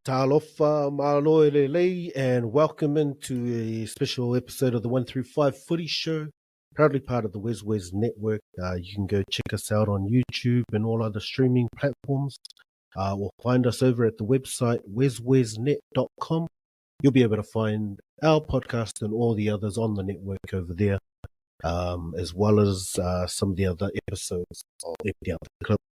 Talofa Maloelele, and welcome into a special episode of the 1 through 5 Footy Show, proudly part of the WesWes Network. You can go check us out on YouTube and all other streaming platforms, or find us over at the website weswesnet.com. You'll be able to find our podcast and all the others on the network over there, as well as some of the other episodes of the other clips.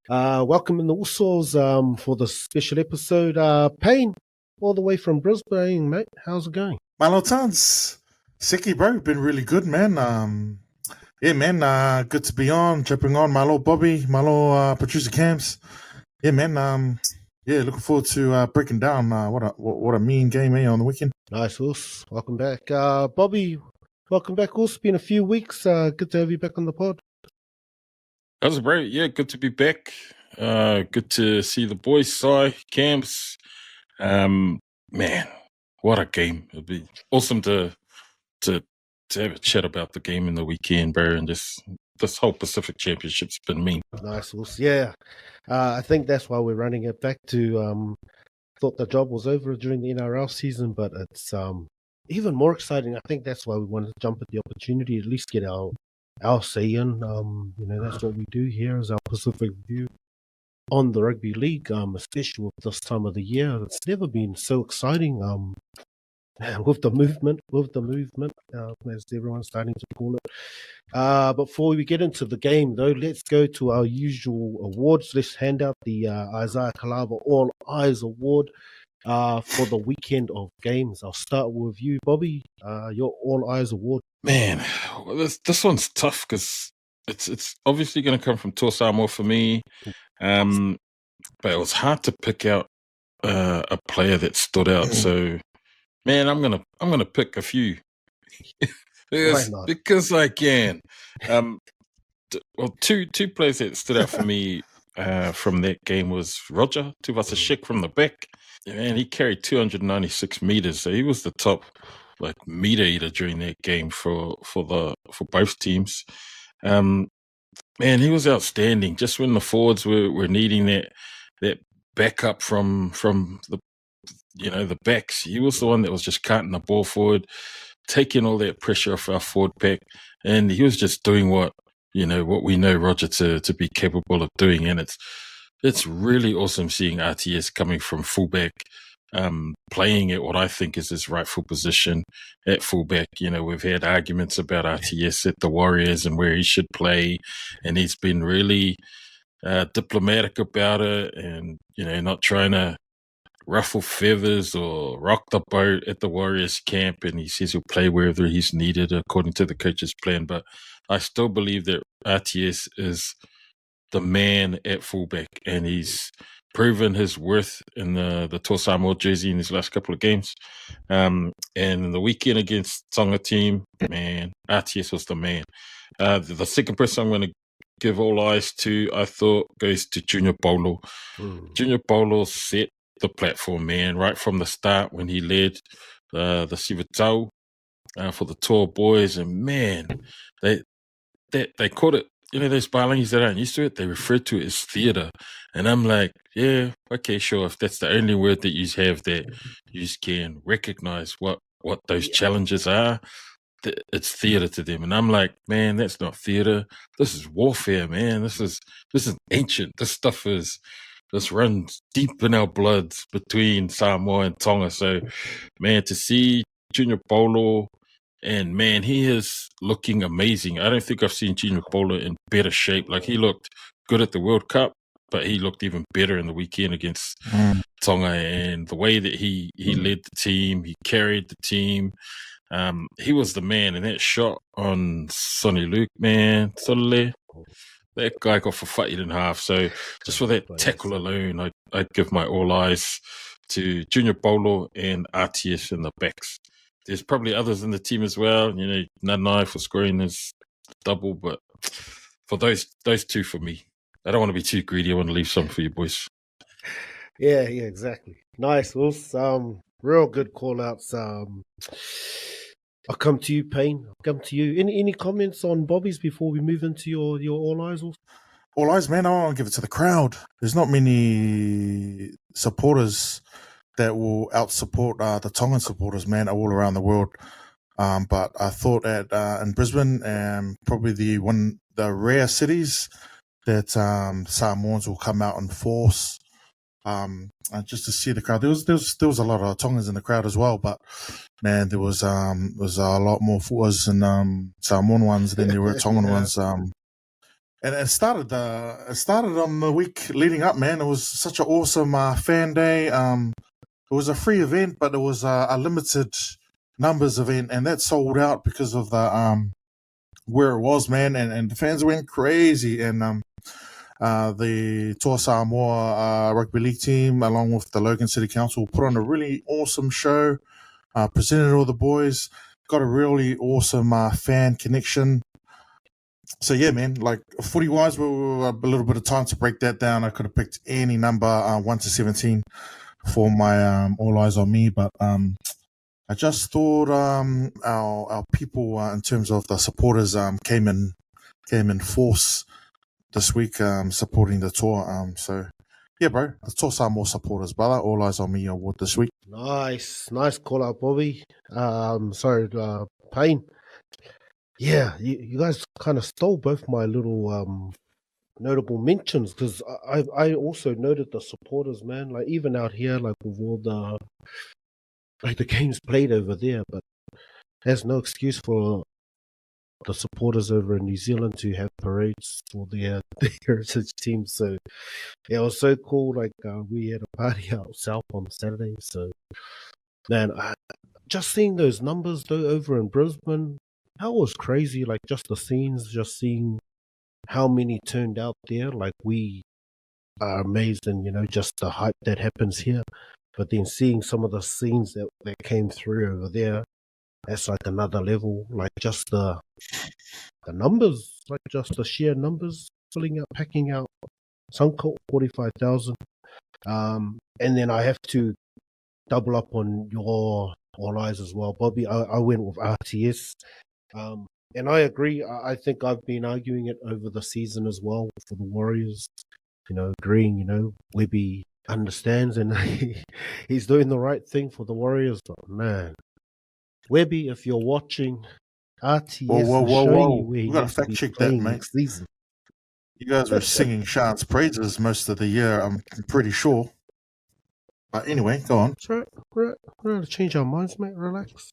Welcome in the Usos for the special episode. Payne, all the way from Brisbane, mate. How's it going? Malo Tans. Seki, bro. Been really good, man. Yeah, man. Good to be on, jumping on. Malo Bobby, Malo producer Camps. Yeah, man. Yeah, looking forward to breaking down what a mean game on the weekend. Nice, Us. Welcome back. Bobby, welcome back, Us. Been a few weeks. Good to have you back on the pod. That was great. Yeah, good to be back. Good to see the boys, Sai, Camps. Man, what a game. It'd be awesome to have a chat about the game in the weekend, bro, and just this whole Pacific Championship's been mean. Nice, Us. Yeah. I think that's why we're running it back to thought the job was over during the NRL season, but it's even more exciting. I think that's why we wanted to jump at the opportunity, at least get our say in. That's what we do here is our Pacific view on the rugby league, especially with this time of the year. It's never been so exciting. With the movement, as everyone's starting to call it. Before we get into the game, though, let's go to our usual awards. Let's hand out the Isaiah Kalava All Eyes Award for the weekend of games. I'll start with you, Bobby. Your All Eyes Award. Man, this one's tough because it's obviously going to come from Toa Samoa for me, but it was hard to pick out a player that stood out. So, man, I'm gonna pick a few because I can. Two players that stood out for me from that game was Roger Tuvasa-Shek from the back. Man, he carried 296 meters, so he was the top meter eater during that game for both teams. Man, he was outstanding. Just when the forwards were needing that backup from the backs, he was the one that was just carting the ball forward, taking all that pressure off our forward pack, and he was just doing what we know Roger to be capable of doing. And it's really awesome seeing RTS coming from fullback, playing at what I think is his rightful position at fullback. We've had arguments about RTS at the Warriors and where he should play, and he's been really diplomatic about it, and not trying to ruffle feathers or rock the boat at the Warriors camp, and he says he'll play wherever he's needed according to the coach's plan. But I still believe that RTS is the man at fullback, and he's proven his worth in the Toa Samoa jersey in his last couple of games. And the weekend against Tonga team, man, RTS was the man. The second person I'm going to give all eyes to, I thought, goes to Junior Paulo. Junior Paulo set the platform, man, right from the start when he led the Sivitau for the Toa boys, and man, they caught it. Those Balangies that aren't used to it, they refer to it as theatre. And I'm like, yeah, okay, sure. If that's the only word that you have that you can recognize what those challenges are, it's theatre to them. And I'm like, man, that's not theatre. This is warfare, man. This is ancient. This runs deep in our blood between Samoa and Tonga. So, man, to see Junior Paulo, and man, he is looking amazing. I don't think I've seen Junior Paulo in better shape. He looked good at the World Cup, but he looked even better in the weekend against Tonga. And the way that he led the team, he carried the team. He was the man. And that shot on Sonny Luke, man, Solele, that guy got fighted in half. So just for that tackle alone, I'd give my all eyes to Junior Paulo and RTS in the backs. There's probably others in the team as well. Nanai for scoring his double, but for those two for me. I don't want to be too greedy. I want to leave some for you boys. Yeah, exactly. Nice, Wolf. Real good call-outs. I'll come to you, Payne. I'll come to you. Any comments on Bobby's before we move into your all eyes, Wolf? All eyes, man. I want to give it to the crowd. There's not many supporters that will out support the Tongan supporters, man, all around the world. But I thought at in Brisbane, probably the rare cities that Samoans will come out in force. Just to see the crowd. There was a lot of Tongans in the crowd as well, but man, there was a lot more Fuas and Samoan ones than there were Tongan ones. And it started on the week leading up, man. It was such an awesome fan day. It was a free event, but it was a limited numbers event, and that sold out because of the where it was, man, and the fans went crazy. And the Toa Samoa rugby league team, along with the Logan City Council, put on a really awesome show. Presented all the boys, got a really awesome fan connection. So yeah, man, like footy wise, we were a little bit of time to break that down. I could have picked any number 1 to 17 for my All Eyes on Me, but I just thought our people in terms of the supporters came in force this week supporting the tour. So yeah, bro, the Toa Samoa supporters, brother. All Eyes on Me award this week. Nice call out, Bobby. Sorry, Payne. Yeah, you guys kind of stole both my little notable mentions, because I also noted the supporters, man. Like even out here, like with all the games played over there, but there's no excuse for the supporters over in New Zealand to have parades for their heritage team. So yeah, it was so cool. Like we had a party out south on Saturday. So man, just seeing those numbers though over in Brisbane, that was crazy. Like just the scenes, just seeing how many turned out there. Like we are amazed, and just the hype that happens here. But then seeing some of the scenes that came through over there, that's like another level. Like just the numbers, like just the sheer numbers, packing out Suncourt 45,000. And then I have to double up on your All Eyes as well, Bobby. I went with RTS. And I agree. I think I've been arguing it over the season as well for the Warriors. Agreeing, Webby understands and he's doing the right thing for the Warriors. But man, Webby, if you're watching, RTS is showing you where We got to fact check that, mate. Next season. You guys were singing Sean's praises most of the year, I'm pretty sure. But anyway, go on. That's right. We're going to change our minds, mate. Relax.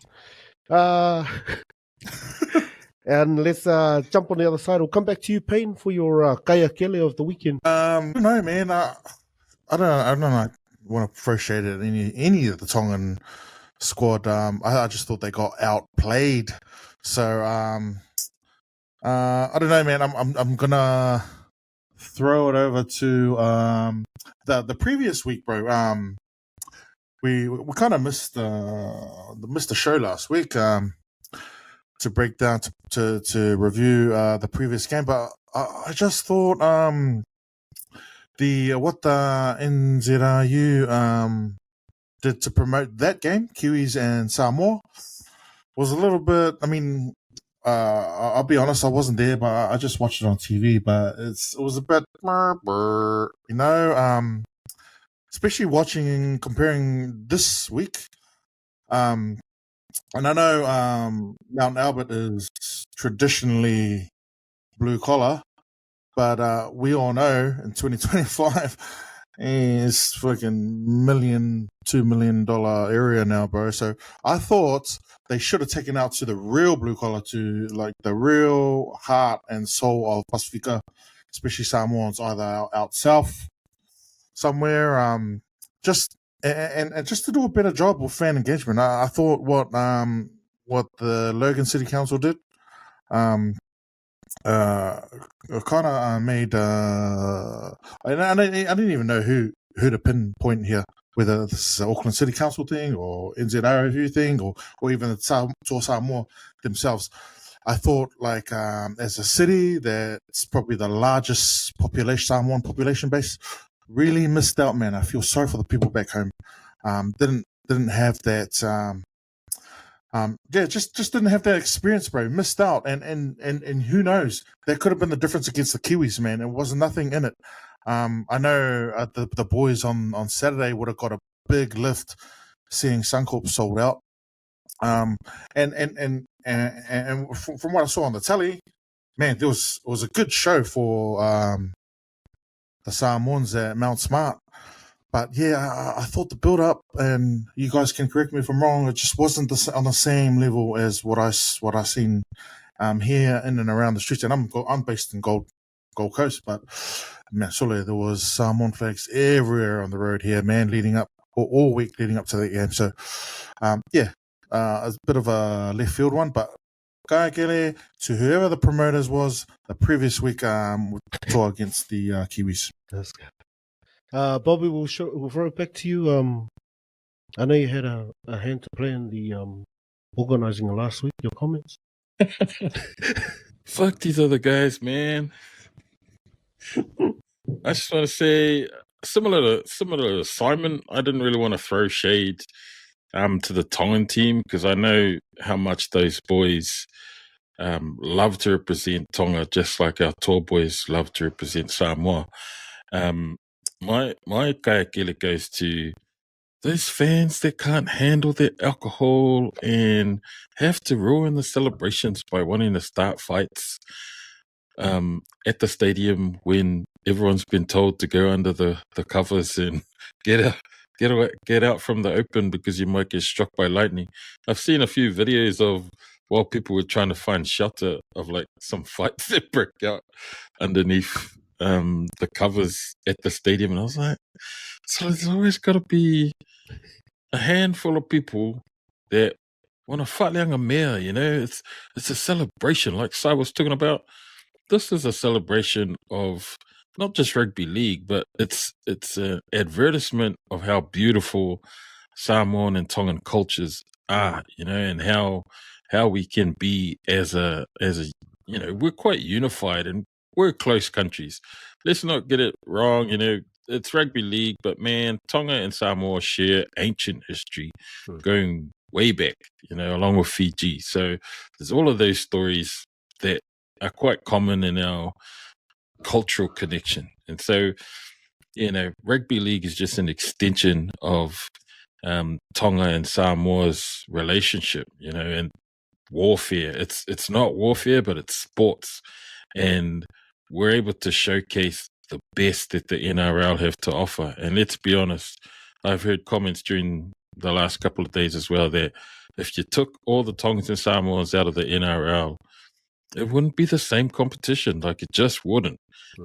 And let's jump on the other side. We'll come back to you, Payne, for your kaea kele of the weekend. No, man. I don't want to throw shade at any of the Tongan squad. I just thought they got outplayed. So I don't know, man. I'm gonna throw it over to the previous week, bro. We kind of missed the show last week. To break down to review the previous game, but I just thought what the NZRU did to promote that game, Kiwis and Samoa, was a little bit. I mean, I'll be honest, I wasn't there, but I just watched it on TV. But it was a bit, especially watching and comparing this week. And I know Mount Albert is traditionally blue collar, but we all know in 2025 is fucking $2 million area now, bro. So I thought they should have taken out to the real blue collar, to like the real heart and soul of Pacifica, especially Samoans, either out south somewhere. Just to do a better job with fan engagement. I thought what the Logan City Council did kind of made and I didn't even know who to pinpoint here, whether this is an Auckland City Council thing or NZRU thing or even the Toa Samoa themselves. I thought, like, as a city that's probably the largest Samoan population base, really missed out, man. I feel sorry for the people back home. Didn't have that. Just didn't have that experience, bro. Missed out, and who knows? That could have been the difference against the Kiwis, man. There was nothing in it. I know the boys on Saturday would have got a big lift seeing Suncorp sold out. And from what I saw on the telly, man, it was a good show for the Samoans at Mount Smart. But yeah, I thought the build up, and you guys can correct me if I'm wrong, it just wasn't on the same level as what I seen here in and around the streets. And I'm based in Gold Coast, but man, surely there was Samoan flags everywhere on the road here, man, leading up all week leading up to the game. So it's a bit of a left field one, but kaea kele to whoever the promoters was the previous week with Toa against the Kiwis. That's good. Bobby, we'll throw it back to you. I know you had a hand to play in the organising last week. Your comments? Fuck these other guys, man. I just want to say, similar to Simon, I didn't really want to throw shade to the Tongan team because I know how much those boys love to represent Tonga, just like our Toa boys love to represent Samoa. My kaea kele goes to those fans that can't handle their alcohol and have to ruin the celebrations by wanting to start fights at the stadium when everyone's been told to go under the covers and get out from the open because you might get struck by lightning. I've seen a few videos of while people were trying to find shelter of like some fights that broke out underneath the covers at the stadium, and I was like, so there's always got to be a handful of people that want to fight like a mare, you know. It's a celebration, like Si was talking about. This is a celebration of not just rugby league, but it's an advertisement of how beautiful Samoan and Tongan cultures are, you know, and how we can be as a you know, we're quite unified and we're close countries. Let's not get it wrong, you know. It's rugby league, but man, Tonga and Samoa share ancient history going way back, you know, along with Fiji. So there's all of those stories that are quite common in our cultural connection. And so, you know, rugby league is just an extension of Tonga and Samoa's relationship, you know, and warfare. It's not warfare, but it's sports. And we're able to showcase the best that the NRL have to offer. And let's be honest, I've heard comments during the last couple of days as well that if you took all the Tongans and Samoans out of the NRL, it wouldn't be the same competition. Like, it just wouldn't.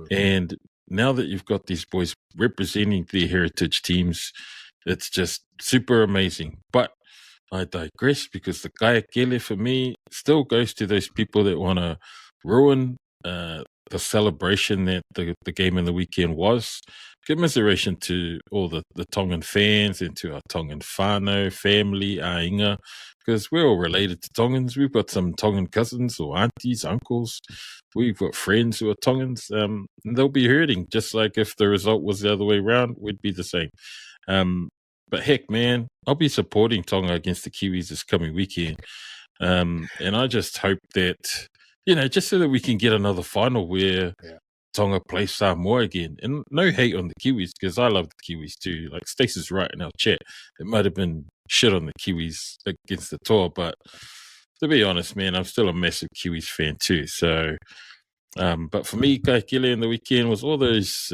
And now that you've got these boys representing their heritage teams, it's just super amazing. But I digress, because the kaea kele for me still goes to those people that want to ruin the celebration that the game in the weekend was. Commiseration to all the Tongan fans and to our Tongan whānau, family, ainga, because we're all related to Tongans. We've got some Tongan cousins or aunties, uncles. We've got friends who are Tongans. And they'll be hurting, just like if the result was the other way around, we'd be the same. But heck, man, I'll be supporting Tonga against the Kiwis this coming weekend. And I just hope that, you know, just so that we can get another final where Tonga plays Samoa again. And no hate on the Kiwis, because I love the Kiwis too. Like Stacey's right in our chat. It might have been shit on the Kiwis against the Toa, but to be honest, man, I'm still a massive Kiwis fan too. So, but for me, kaea kele in the weekend was all those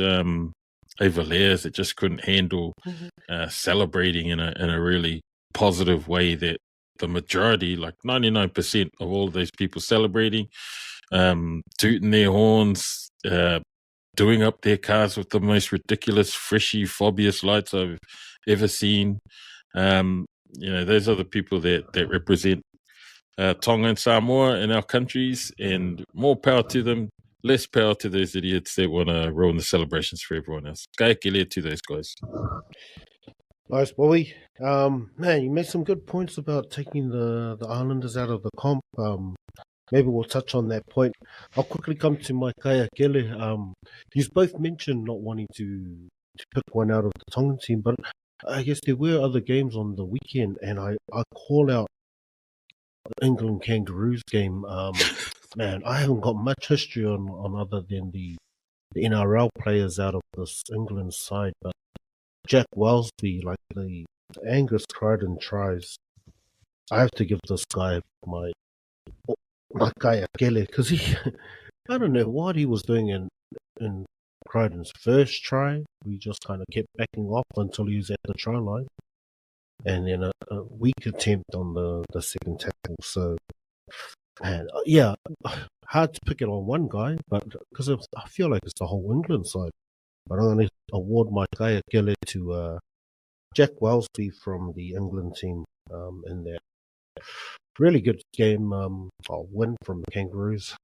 Evalairs that just couldn't handle celebrating in a really positive way that the majority, like 99% of all of those people celebrating, tooting their horns, doing up their cars with the most ridiculous, freshy, phobious lights I've ever seen. You know, those are the people that represent Tonga and Samoa in our countries, and more power to them. Less power to those idiots that want to ruin the celebrations for everyone else. Kaea kele to those guys. Nice, Bobby. Man, you made some good points about taking the Islanders out of the comp. Maybe we'll touch on that point. I'll quickly come to my kaea kele. You both mentioned not wanting to pick one out of the Tongan team, but I guess there were other games on the weekend, and I call out the England Kangaroos game. Man, I haven't got much history on other than the NRL players out of this England side, but Jack Wellesby, like the Angus Crichton tries. I have to give this guy my kaea kele, because he, I don't know what he was doing in Crichton's first try. We just kind of kept backing off until he was at the try line, and then a weak attempt on the second tackle. So, and yeah, hard to pick it on one guy, but because I feel like it's the whole England side. But I'm going to award my kaea kele to Jack Wellesby from the England team in there. Really good game, win from the Kangaroos.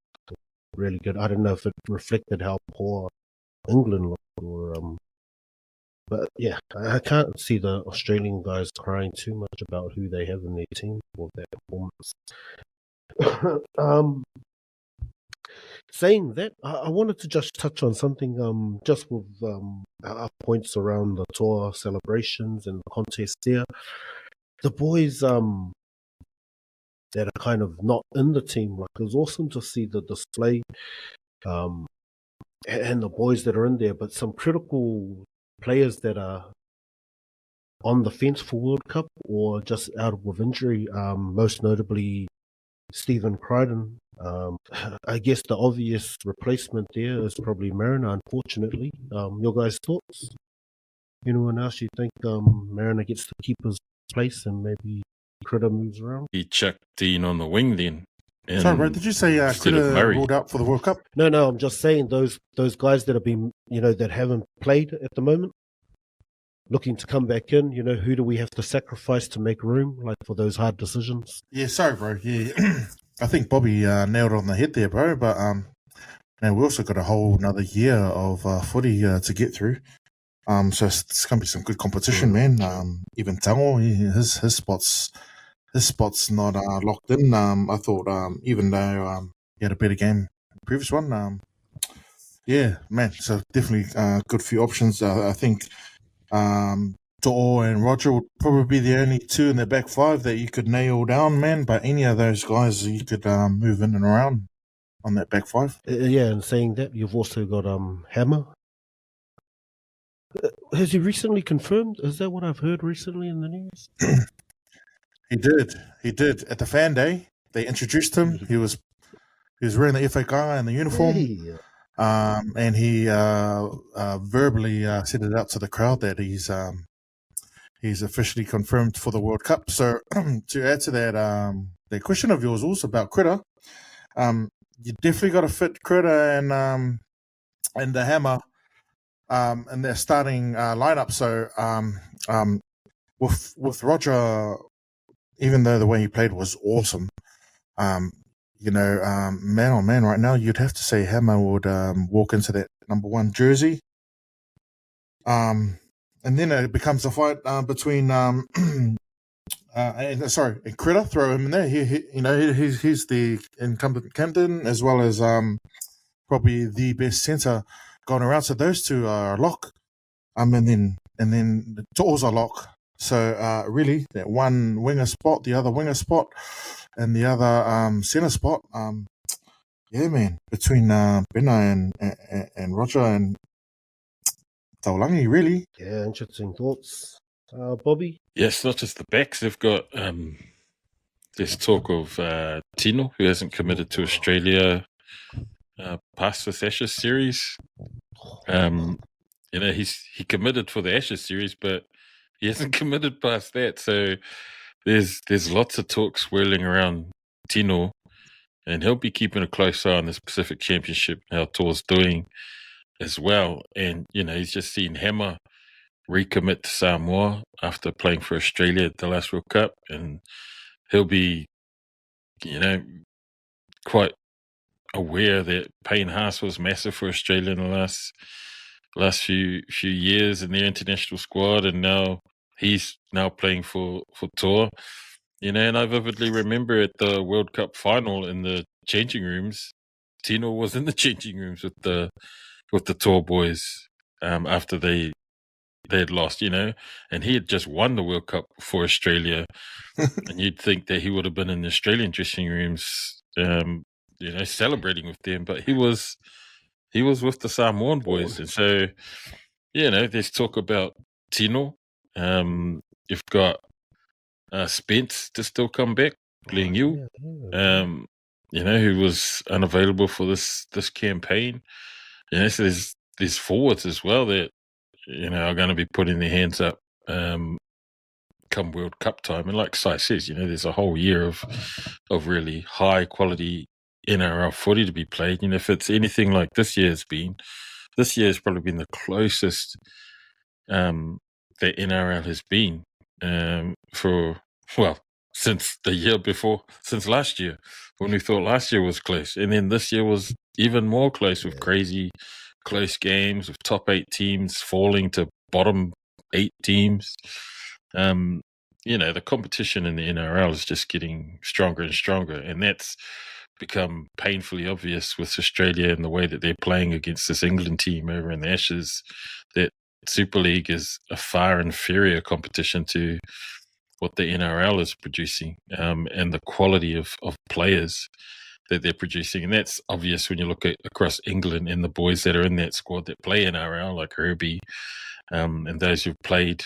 Really good. I don't know if it reflected how poor England looked, but yeah, I can't see the Australian guys crying too much about who they have in their team or their performance. Saying that, I wanted to just touch on something, just with our points around the tour celebrations and the contest there. The boys, that are kind of not in the team, like it was awesome to see the display, and the boys that are in there, but some critical players that are on the fence for World Cup or just out with injury, most notably Stephen Crichton. I guess the obvious replacement there is probably Mariner, unfortunately. Your guys' thoughts? Anyone else you think Mariner gets to keep his place and maybe Critter moves around? He chucked Dean on the wing then. Sorry, bro, did you say Critter ruled out for the World Cup? No, I'm just saying those guys that have been, that haven't played at the moment, looking to come back in, who do we have to sacrifice to make room, like for those hard decisions? Yeah, sorry, bro. Yeah, I think Bobby nailed it on the head there, bro. But we also got a whole another year of footy to get through. So it's gonna be some good competition, man. Even Tango, his spot's not locked in. I thought even though he had a better game the previous one, yeah, man. So definitely good few options. I think Toa and Roger would probably be the only two in the back five that you could nail down, man. But any of those guys you could move in and around on that back five. Yeah, and saying that, you've also got Hammer. Has he recently confirmed? Is that what I've heard recently in the news? He did. At the fan day, they introduced him. He was wearing the FA guy and the uniform. Hey. And he verbally said it out to the crowd that he's officially confirmed for the World Cup. So to add to that, the question of yours also about Critter, you definitely got to fit Critter and the Hammer in their starting lineup. So with Roger, even though the way he played was awesome, man on man right now, you'd have to say Hammer would walk into that number 1 jersey. And then it becomes a fight between and Critter, throw him in there. He's the incumbent captain as well as probably the best centre going around. So those two are a lock. And then the Toa's a lock. So really, that one winger spot, the other winger spot, and the other centre spot. Yeah, man, between Bena and Roger and Taulangi, really. Yeah, interesting thoughts. Bobby? Yes, not just the backs. They've got there's talk of Tino, who hasn't committed to Australia past this Ashes series. He committed for the Ashes series, but he hasn't committed past that. So there's lots of talk swirling around Tino, and he'll be keeping a close eye on this Pacific Championship, how Toa's doing as well. And, he's just seen Hammer recommit to Samoa after playing for Australia at the last World Cup, and he'll be, quite aware that Payne Haas was massive for Australia in the last few years in their international squad, and now he's playing for Toa. And I vividly remember at the World Cup final in the changing rooms, Tino was in the changing rooms with the Toa boys after they had lost, and he had just won the World Cup for Australia, and you'd think that he would have been in the Australian dressing rooms, celebrating with them, but he was with the Samoan boys, and so there's talk about Tino. You've got Spence to still come back, playing you. Who was unavailable for this campaign. So there's forwards as well that are going to be putting their hands up come World Cup time. And like Si says, there's a whole year of really high quality NRL footy to be played. If it's anything like this year's probably been the closest that NRL has been since the year before, since last year, when we thought last year was close. And then this year was even more close with crazy close games, with top 8 teams falling to bottom 8 teams. The competition in the NRL is just getting stronger and stronger. And that's become painfully obvious with Australia and the way that they're playing against this England team over in the Ashes, that Super League is a far inferior competition to what the NRL is producing, and the quality of players that they're producing. And that's obvious when you look at across England and the boys that are in that squad that play NRL, like Rugby, and those who've played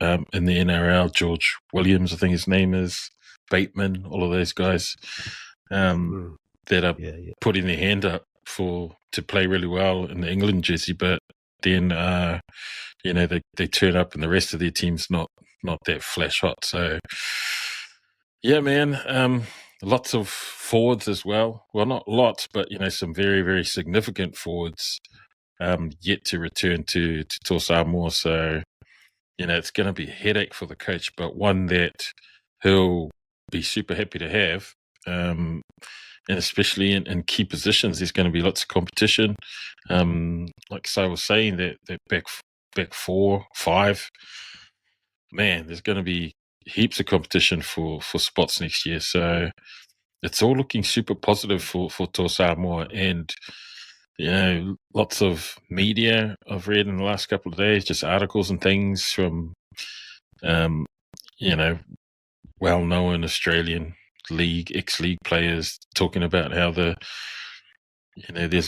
in the NRL, George Williams, I think his name is, Bateman, all of those guys that are putting their hand up to play really well in the England jersey, but then they turn up and the rest of their team's not that flash hot. So yeah, man, lots of forwards as well. Well, not lots, but some very, very significant forwards yet to return to Toa Samoa. So it's going to be a headache for the coach, but one that he'll be super happy to have. And especially in key positions, there's going to be lots of competition. Like I was saying, that back 4, 5, man, there's going to be heaps of competition for spots next year. So it's all looking super positive for Toa Samoa. And lots of media I've read in the last couple of days, just articles and things from well-known Australian league, ex-league players talking about how there's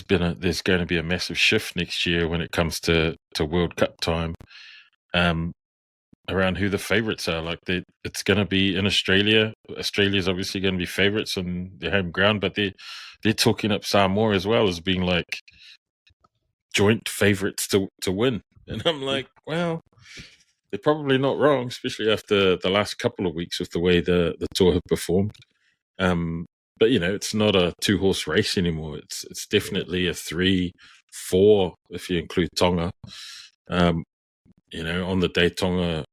going to be a massive shift next year when it comes to World Cup time, around who the favourites are. Like it's going to be in Australia. Australia's obviously going to be favourites on their home ground, but they're talking up Samoa as well as being like joint favourites to win. And I'm like, well, they're probably not wrong, especially after the last couple of weeks with the way the tour have performed. But it's not a 2-horse race anymore. It's definitely a 3-4 if you include Tonga. On the day Tonga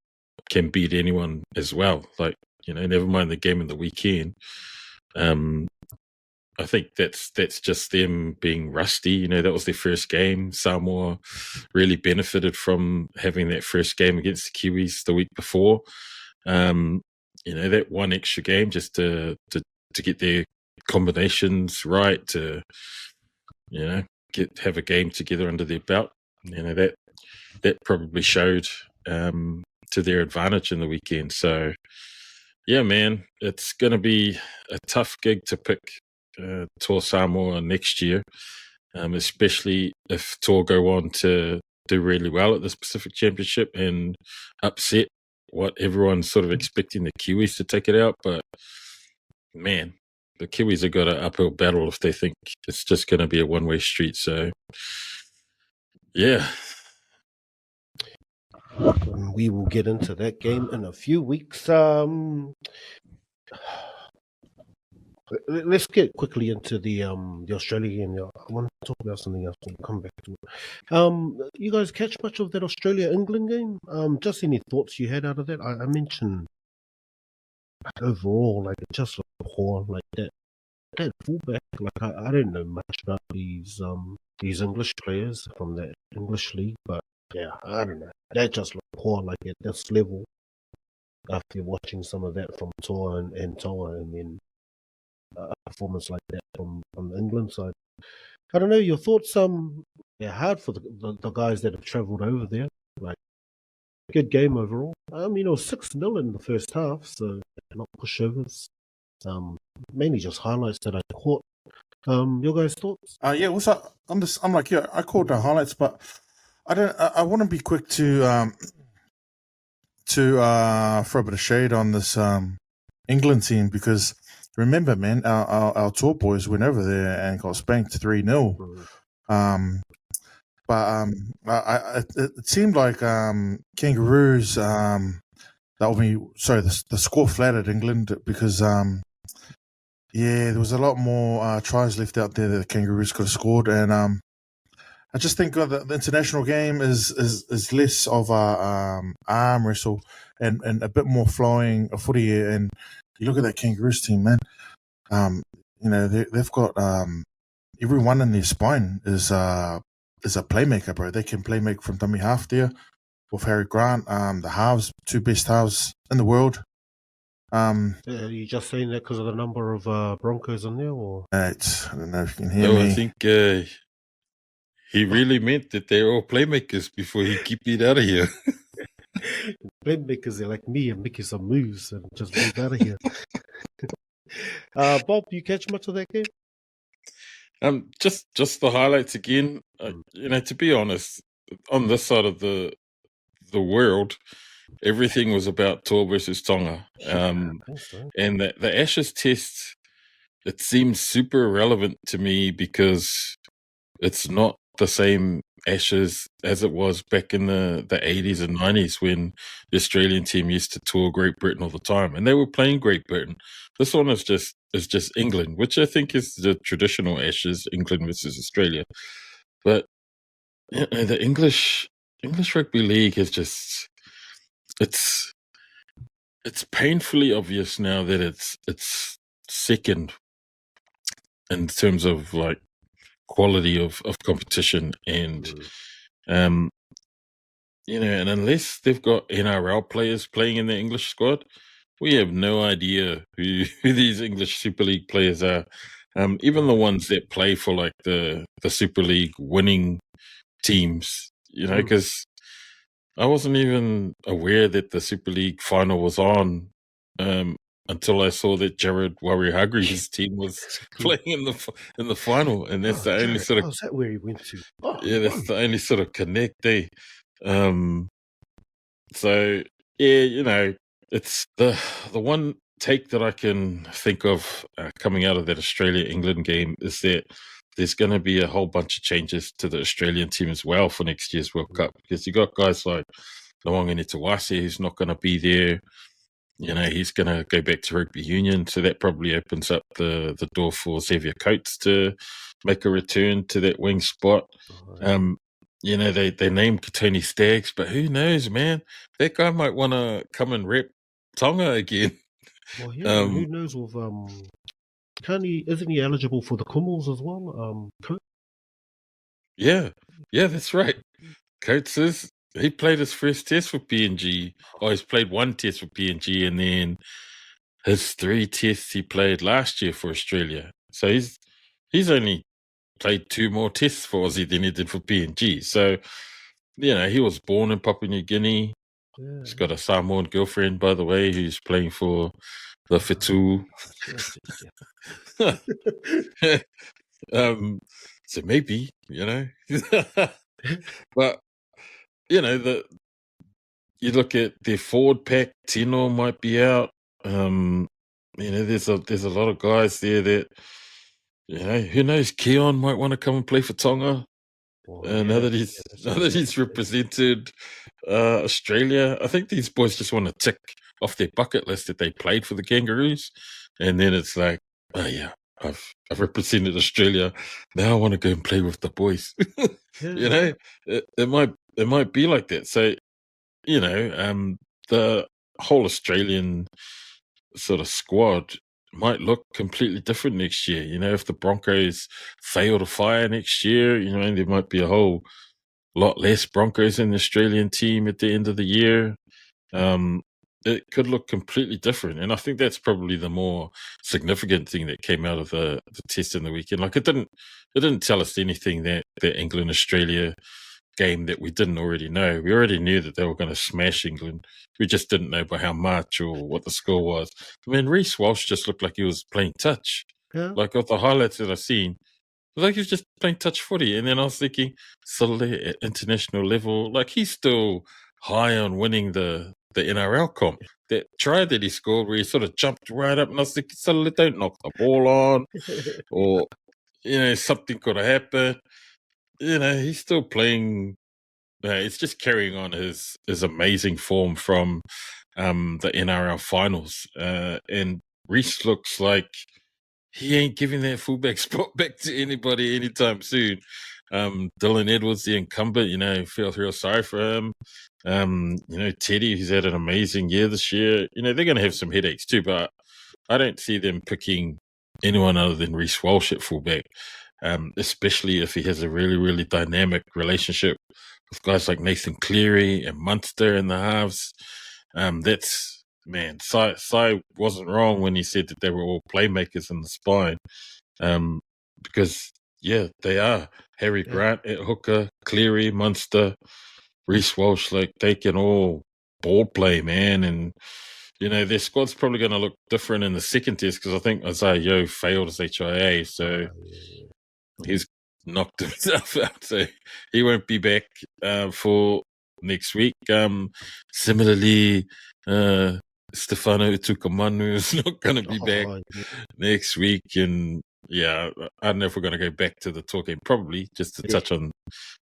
can beat anyone as well. Like, never mind the game in the weekend. I think that's just them being rusty. That was their first game. Samoa really benefited from having that first game against the Kiwis the week before. That one extra game just to get their combinations right, to have a game together under their belt. That probably showed to their advantage in the weekend. So yeah, man, it's going to be a tough gig to pick Toa Samoa next year, especially if Toa go on to do really well at this Pacific Championship and upset what everyone's sort of expecting the Kiwis to take it out. But man, the Kiwis have got an uphill battle if they think it's just going to be a one-way street. So yeah, we will get into that game in a few weeks. Let's get quickly into the Australia game. I want to talk about something else. We'll come back to it. You guys catch much of that Australia-England game? Just any thoughts you had out of that? I mentioned overall, like, it just looked poor, like that fullback. Like, I don't know much about these English players from that English league, but yeah, I don't know. That just looked poor, like at this level. After watching some of that from Toa and Toa, and then a performance like that from the England side. I don't know, your thoughts. They're hard for the guys that have travelled over there. Like, good game overall. It was 6-0 in the first half, so not pushovers. Mainly just highlights that I caught. Your guys' thoughts? Yeah, what's up? I'm like, yeah, I caught the highlights, but I want to be quick to to throw a bit of shade on this England team because remember, man, our tour boys went over there and got spanked 3-0. But it seemed like Kangaroos the score flattered England because there was a lot more tries left out there that the Kangaroos could have scored, and I just think the international game is less of a arm wrestle and a bit more flowing a footy. And you look at that Kangaroos team, man. They've got everyone in their spine is a playmaker, bro. They can play make from dummy half there with Harry Grant. The halves, 2 best halves in the world. Are you just saying that because of the number of Broncos in there, or? I don't know if you can hear me. I think he really meant that they're all playmakers before he keep it out of here. Playmakers are like me and making some moves and just move out of here. Bob, you catch much of that game? Just the highlights again. To be honest, on this side of the world, everything was about Toa versus Tonga. And the Ashes test, it seems super irrelevant to me because it's not the same Ashes as it was back in the 80s and 90s when the Australian team used to tour Great Britain all the time, and they were playing Great Britain. This one is just England, which I think is the traditional Ashes, England versus Australia. But the English rugby league is just it's painfully obvious now that it's second in terms of like quality of competition, and and unless they've got NRL players playing in the English squad, we have no idea who these English Super League players are. Even the ones that play for like the Super League winning teams, because I wasn't even aware that the Super League final was on until I saw that Jared Wairihagri's team was playing in the final, and that's the only sort of. Oh, is that where he went to? That's the only sort of connect there. So yeah, it's the one take that I can think of coming out of that Australia-England game is that there's going to be a whole bunch of changes to the Australian team as well for next year's World Cup, because you got guys like Nawangani Tawase who's not going to be there. He's going to go back to rugby union, so that probably opens up the door for Xavier Coates to make a return to that wing spot. They named Tony Staggs, but who knows, man? That guy might want to come and rep Tonga again. Well, yeah, who knows with isn't he eligible for the Kummels as well? Yeah, that's right. Coates he played his first test for PNG. He's played one test for PNG, and then his 3 tests he played last year for Australia. So he's only played 2 more tests for Aussie than he did for PNG. So, he was born in Papua New Guinea. Yeah. He's got a Samoan girlfriend, by the way, who's playing for the Fitu. So maybe, but you look at their forward pack, Tino might be out. There's a lot of guys there that, who knows, Keon might want to come and play for Tonga. Now that he's represented Australia, I think these boys just want to tick off their bucket list that they played for the Kangaroos, and then it's like, oh yeah, I've represented Australia. Now I want to go and play with the boys. It might be like that. So the whole Australian sort of squad might look completely different next year. If the Broncos fail to fire next year, there might be a whole lot less Broncos in the Australian team at the end of the year. It could look completely different, and I think that's probably the more significant thing that came out of the test in the weekend. Like, it didn't tell us anything that the England Australia game that we didn't already know. We already knew that they were going to smash England. We just didn't know by how much or what the score was. I mean, Reece Walsh just looked like he was playing touch. Yeah. Like, of the highlights that I've seen, it was like he was just playing touch footy. And then I was thinking, suddenly at international level, like, he's still high on winning the the NRL comp. That try that he scored where he sort of jumped right up and I was like, suddenly don't knock the ball on or, something could have happened. He's still playing. It's just carrying on his amazing form from the NRL finals. And Reece looks like he ain't giving that fullback spot back to anybody anytime soon. Dylan Edwards, the incumbent, feel real sorry for him. Teddy, who's had an amazing year this year. They're going to have some headaches too, but I don't see them picking anyone other than Reece Walsh at fullback, especially if he has a really, really dynamic relationship with guys like Nathan Cleary and Munster in the halves. Sai wasn't wrong when he said that they were all playmakers in the spine, because they are. Harry Grant at hooker, Cleary, Munster, Reece Walsh, like they can all ball play, man, and their squad's probably going to look different in the second test because I think Isaiah Yeo failed his HIA, so he's knocked himself out, so he won't be back for next week. Similarly, Stefano Utukamanu is not going to be back next week, and I don't know if we're going to go back to the talk game, probably just to touch on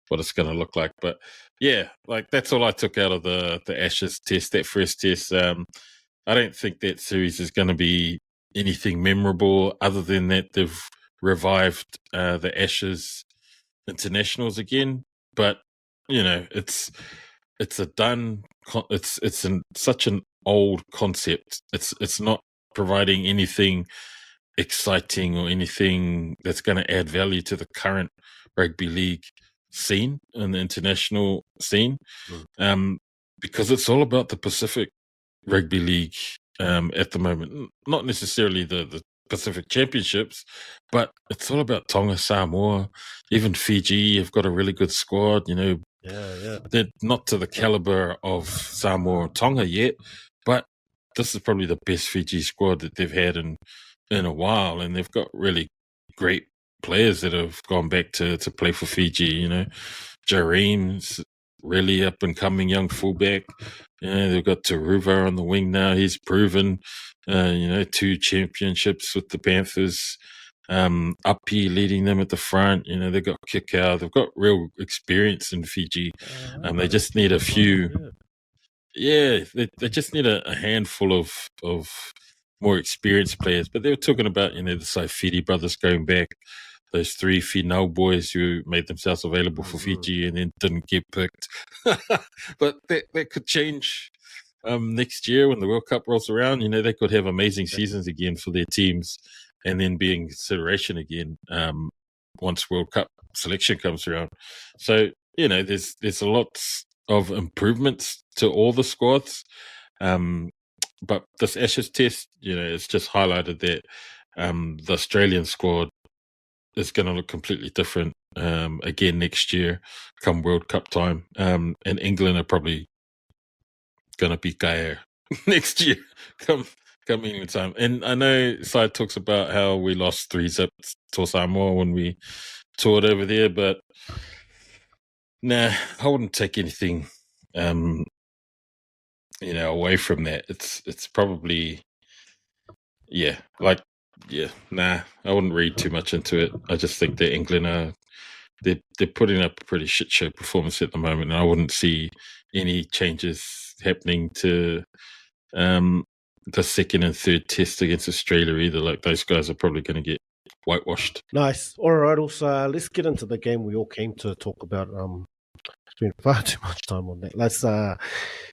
what it's going to look like. But that's all I took out of the Ashes test, that first test. I don't think that series is going to be anything memorable other than that they've revived the Ashes internationals again. But it's such an old concept. It's not providing anything exciting or anything that's going to add value to the current rugby league scene and the international scene, because it's all about the Pacific Rugby League at the moment. Not necessarily the Pacific Championships, but it's all about Tonga, Samoa, even Fiji have got a really good squad. They're not to the caliber of Samoa or Tonga yet, but this is probably the best Fiji squad that they've had in a while, and they've got really great players that have gone back to play for Fiji. Jareem's really up and coming young fullback. They've got Taruva on the wing now. He's proven, 2 championships with the Panthers. Api leading them at the front. They've got Kikau. They've got real experience in Fiji. They just need a few. They just need a handful of more experienced players. But they were talking about, the Saifiti brothers going back. Those 3 Finau boys who made themselves available for Fiji and then didn't get picked. But that could change next year when the World Cup rolls around. They could have amazing seasons again for their teams and then be in consideration again once World Cup selection comes around. So, there's a lot of improvements to all the squads. But this Ashes test, it's just highlighted that the Australian squad is going to look completely different again next year come World Cup time. And England are probably going to be kaea next year come England time. And I know Sai talks about how we lost 3-0 Toa Samoa when we toured over there, but nah, I wouldn't take anything away from that. It's probably I wouldn't read too much into it. I just think that England they're putting up a pretty shit show performance at the moment, and I wouldn't see any changes happening to the second and third test against Australia either. Like those guys are probably going to get whitewashed. Nice. All right, also let's get into the game we all came to talk about. Spent far too much time on that. Let's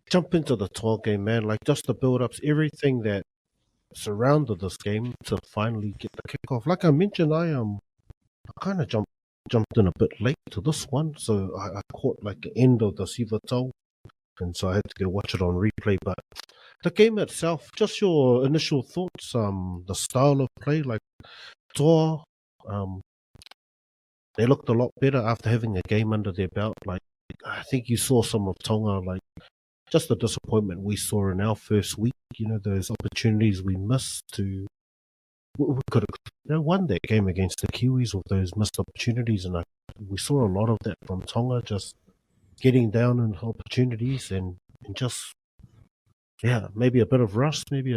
jump into the Toa game, man. Like just the build-ups, everything that surrounded this game to finally get the kickoff. Like I mentioned, I kind of jumped in a bit late to this one, so I caught like the end of the Siva Tau, and so I had to go watch it on replay. But the game itself, just your initial thoughts, the style of play, like Toa, they looked a lot better after having a game under their belt. Like I think you saw some of Tonga, like just the disappointment we saw in our first week. Those opportunities we missed to. We could have won that game against the Kiwis with those missed opportunities, and we saw a lot of that from Tonga, just getting down in opportunities and just Yeah, maybe a bit of rust, maybe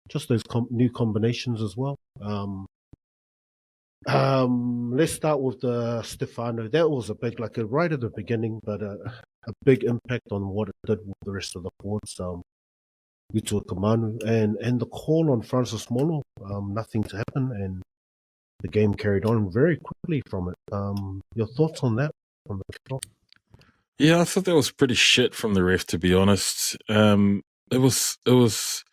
just those new combinations as well. Let's start with the Stefano. That was a big, like right at the beginning, but a big impact on what it did with the rest of the forwards. Utua Kamanu and the call on Francis Molo, nothing to happen, and the game carried on very quickly from it. Your thoughts on that from the top? Yeah, I thought that was pretty shit from the ref, to be honest. It was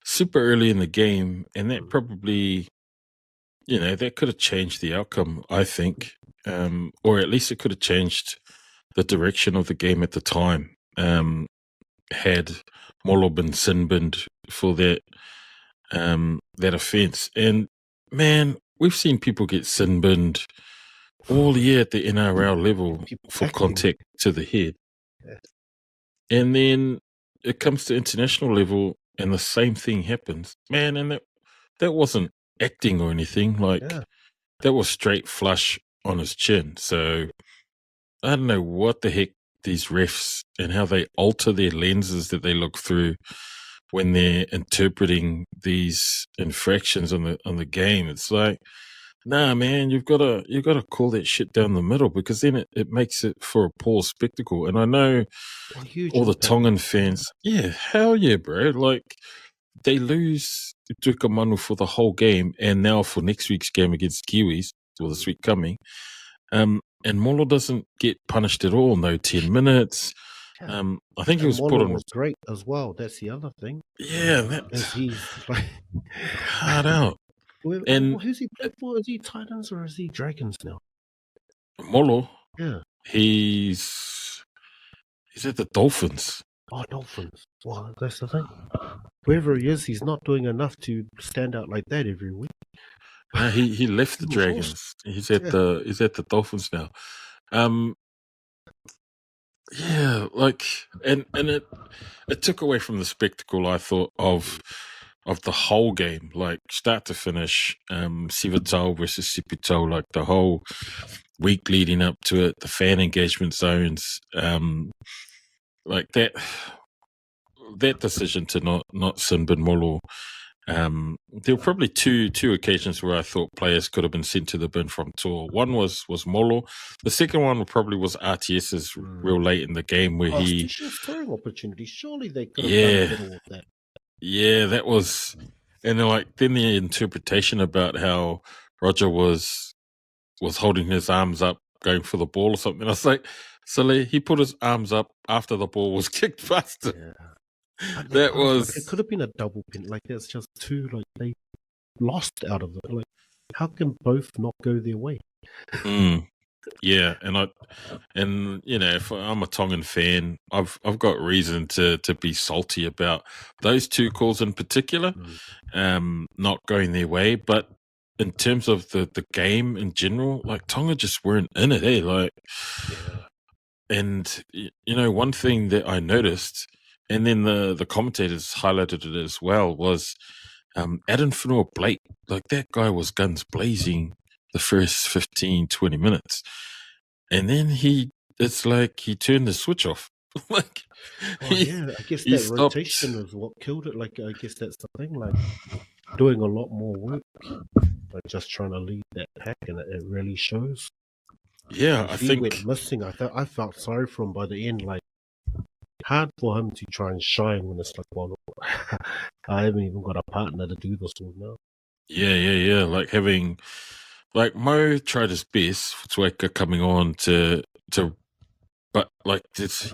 super early in the game, and that probably, that could have changed the outcome, I think, or at least it could have changed the direction of the game at the time. Had Molo been sin binned for that offence, and man, we've seen people get sin binned all year at the NRL level for contact to the head. Yeah. And then it comes to international level and the same thing happens. Man, and that wasn't acting or anything. That was straight flush on his chin. So I don't know what the heck these refs and how they alter their lenses that they look through when they're interpreting these infractions on the game. It's like, nah, man, you've got to call that shit down the middle, because then it makes it for a poor spectacle. And I know all the Tongan fans, yeah, hell yeah, bro. Like, they lose Tukamanu for the whole game, and now for next week's game against Kiwis, or this week coming, and Molo doesn't get punished at all. No 10 minutes. I think he was Molo put on. Was great as well. That's the other thing. Yeah, he's like hard out. And who's he played for? Is he Titans or is he Dragons now? Molo. Yeah, he's at the Dolphins. Oh, Dolphins. Well, that's the thing. Wherever he is, he's not doing enough to stand out like that every week. He left the Dragons. Awesome. He's at the Dolphins now. Yeah, like and it took away from the spectacle, I thought, of the whole game, like start to finish. Sivitao versus Sipitao, like the whole week leading up to it, the fan engagement zones, like that decision to not sin bin Molo. There were probably two occasions where I thought players could have been sent to the bin from Toa. One was Molo. The second one probably was RTS's real late in the game where he throwing opportunity. Surely they could have done better with that. Yeah, that was, and then the interpretation about how Roger was holding his arms up going for the ball or something. I was like, silly. He put his arms up after the ball was kicked faster. Yeah. That was. Like, it could have been a double pin. Like, that's just too, like, they lost out of it. Like, how can both not go their way? Yeah, and if I'm a Tongan fan, I've got reason to be salty about those two calls in particular, not going their way. But in terms of the game in general, like, Tonga just weren't in it, eh? Like, and one thing that I noticed, and then the commentators highlighted it as well, was Adam Whenua Blake. Like, that guy was guns blazing the first 15, 20 minutes. And then it's like he turned the switch off. Like, I guess that rotation is what killed it. Like, I guess that's the thing. Like, doing a lot more work, like just trying to lead that pack, and it really shows. Yeah, I think went missing. I felt sorry for him by the end. Like, hard for him to try and shine when it's like, well, I haven't even got a partner to do this with now. Yeah. Like, having, like, Mo tried his best for Tueka coming on to, but like,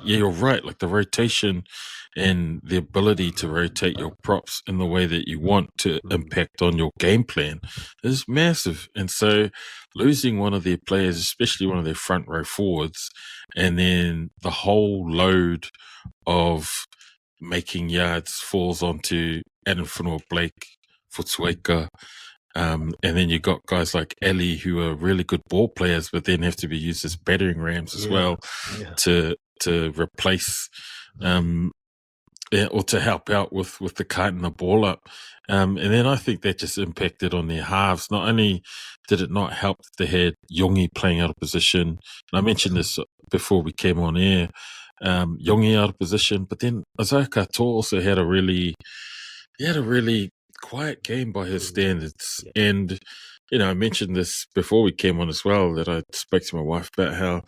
you're right. Like, the rotation and the ability to rotate your props in the way that you want to impact on your game plan is massive. And so losing one of their players, especially one of their front row forwards, and then the whole load of making yards falls onto Adam Whenua Blake for Tueka. And then you got guys like Ali, who are really good ball players, but then have to be used as battering rams as well to replace or to help out with the kiting the ball up. And then I think that just impacted on their halves. Not only did it not help that they had Yongi playing out of position, and I mentioned this before we came on air, Yongi out of position. But then Isaiah Katoa also had a really quiet game by his standards. Yeah. And, I mentioned this before we came on as well, that I spoke to my wife about how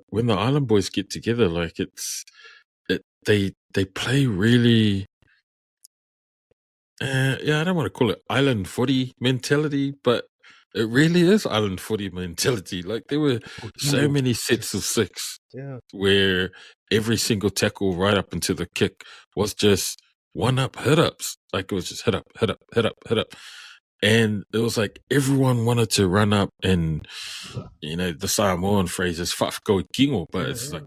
when the Island boys get together, like they play really, I don't want to call it island footy mentality, but it really is island footy mentality. Like there were so many sets of six where every single tackle right up into the kick was just one-up hit-ups. Like it was just hit up, hit up, hit up, hit up. And it was like everyone wanted to run up and, the Samoan phrase is whafko kingo, but it's like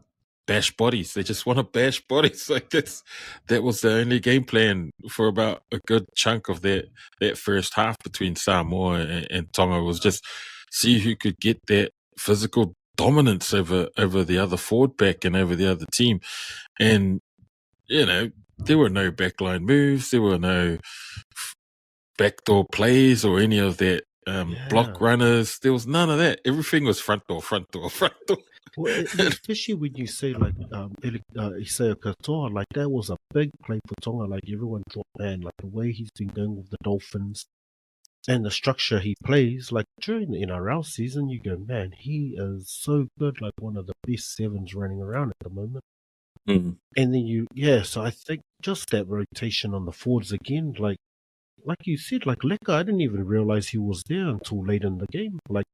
bash bodies. They just want to bash bodies. Like that was the only game plan for about a good chunk of that first half between Samoa and Tonga, was just see who could get that physical dominance over the other forward back and over the other team. And, there were no backline moves. There were no backdoor plays or any of that block runners. There was none of that. Everything was front door, front door, front door. Well, especially when you say like Isaiah Katoa, like that was a big play for Tonga. Like everyone thought, man, like the way he's been going with the Dolphins and the structure he plays, like during the NRL season, you go, man, he is so good, like one of the best sevens running around at the moment. Mm. And then so I think just that rotation on the forwards again, like you said, like Leka, I didn't even realize he was there until late in the game. Like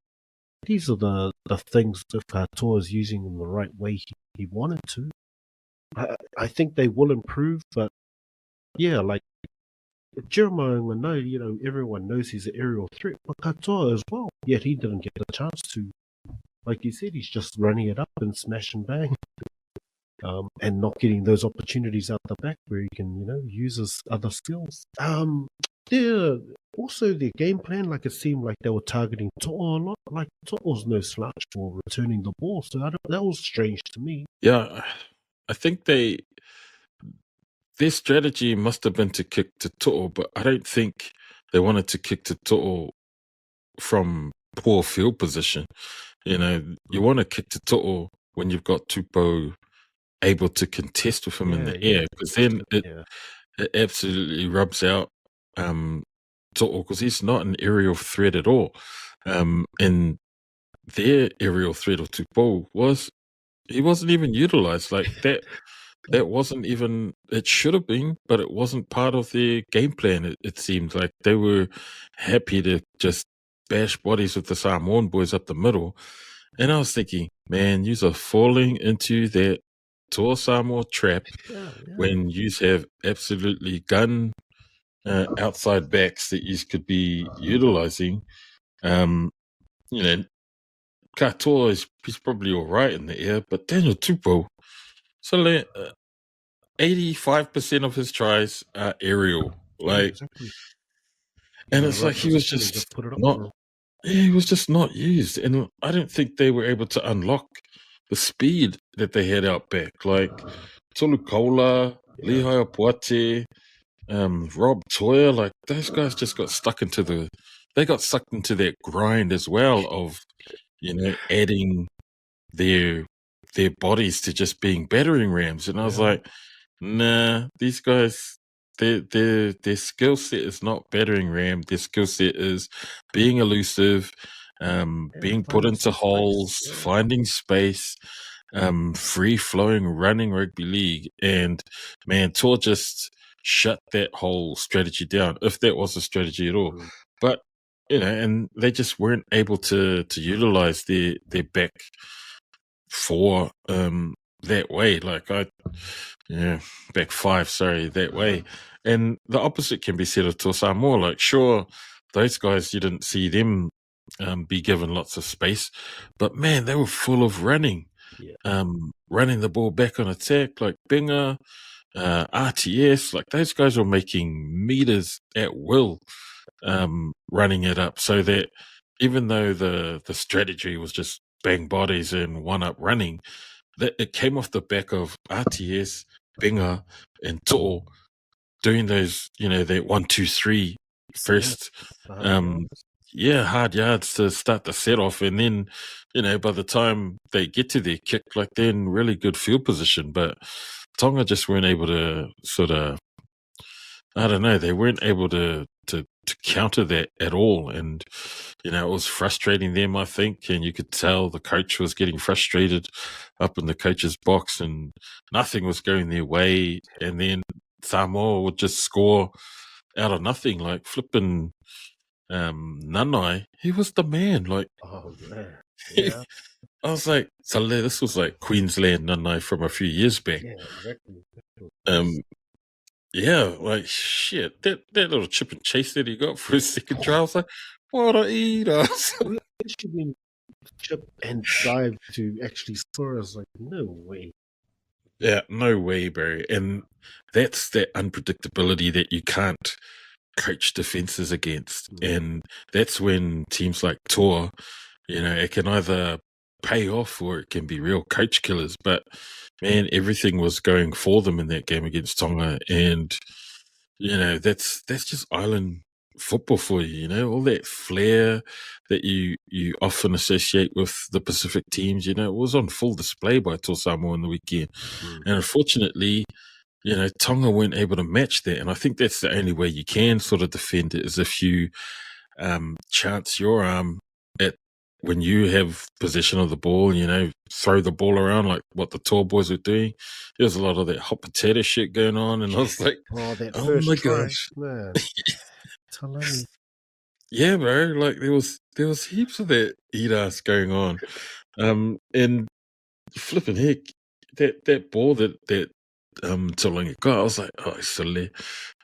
these are the things if Katoa is using them the right way he wanted to. I think they will improve, but like Jeremiah Ngano, everyone knows he's an aerial threat, but Katoa as well. Yet he didn't get the chance to. Like you said, he's just running it up and smash and bang. And not getting those opportunities out the back where he can, use his other skills. Also their game plan, like it seemed like they were targeting Toa a lot. Like Toa was no slouch for returning the ball, so that was strange to me. Yeah, I think their strategy must have been to kick to To'o, but I don't think they wanted to kick to To'o from poor field position. You want to kick to To'o when you've got Tupou able to contest with him in the air, because then it absolutely rubs out To'o, because he's not an aerial threat at all. And their aerial threat of Tupou he wasn't even utilized like that. That wasn't even, it should have been, but it wasn't part of their game plan. It seemed like they were happy to just bash bodies with the Samoan boys up the middle. And I was thinking, man, yous are falling into that Toa Samoa trap when yous have absolutely gun outside backs that yous could be utilizing. Katoa he's probably all right in the air, but Daniel Tupou, so 85% of his tries are aerial. Like, exactly. and it's like he was just not. He was just not used, and I don't think they were able to unlock the speed that they had out back. Like Tolukola, Lehigh Apuate, Rob Toya, like those guys just got stuck into that grind as well of, adding their bodies to just being battering rams. And I was like, nah, these guys, their skill set is not battering ram. Their skill set is being elusive, being put into holes, finding space, free flowing, running rugby league. And man, Tor just shut that whole strategy down, if that was a strategy at all. But and they just weren't able to utilize their back four that way. Like back five, sorry, that way. And the opposite can be said of Toa Samoa. Like, sure, those guys, you didn't see them be given lots of space, but man, they were full of running, running the ball back on attack, like Binga, RTS, like those guys were making meters at will, running it up, so that even though the strategy was just bang bodies and one up running, that it came off the back of RTS, Binga, and To'o doing those, that 1, 2, 3 first, hard yards to start the set off, and then by the time they get to their kick, like they're in really good field position, but Tonga just weren't able to sort of, I don't know, they weren't able to counter that at all, and it was frustrating them, I think, and you could tell the coach was getting frustrated up in the coach's box, and nothing was going their way, and then Samoa would just score out of nothing, like flipping Nanai. He was the man, like. Oh man, yeah, I was like, so this was like Queensland Nanai from a few years back. yeah, exactly. Yeah, like shit. That little chip and chase that he got for his second try, I was like, what a eater. It should be chip and dive to actually score. I was like, no way. Yeah, no way, Barry. And that's that unpredictability that you can't coach defenses against. And that's when teams like Toa, it can either pay off or it can be real coach killers. But man, everything was going for them in that game against Tonga. And, that's just island football for you, all that flair that you often associate with the Pacific teams, it was on full display by Toa Samoa on the weekend. And unfortunately, Tonga weren't able to match that. And I think that's the only way you can sort of defend it is if you chance your arm at when you have possession of the ball, throw the ball around like what the tall boys were doing. There was a lot of that hot potato shit going on. And I was like, that oh first my try, gosh. man. Talani. Yeah, bro. Like there was heaps of that eat-ass going on. And flipping heck, that ball that Talangi got, I was like, oh, silly,